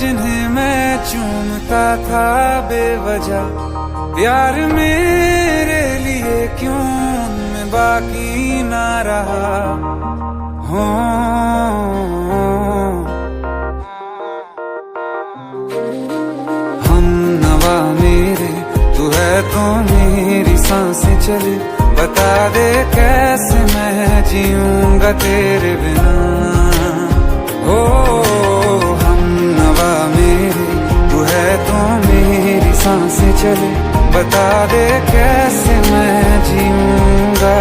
जिन्हें मैं चूमता था बेवजह, प्यार मेरे लिए क्यों उनमें बाकी ना रहा हो। हम नवा मेरे तू है तो मेरी सांसें चले, बता दे कैसे मैं जीऊंगा तेरे बिना। हो हम नवा मेरे तू है तो मेरी सांसें चले, बता दे कैसे मैं जीऊंगा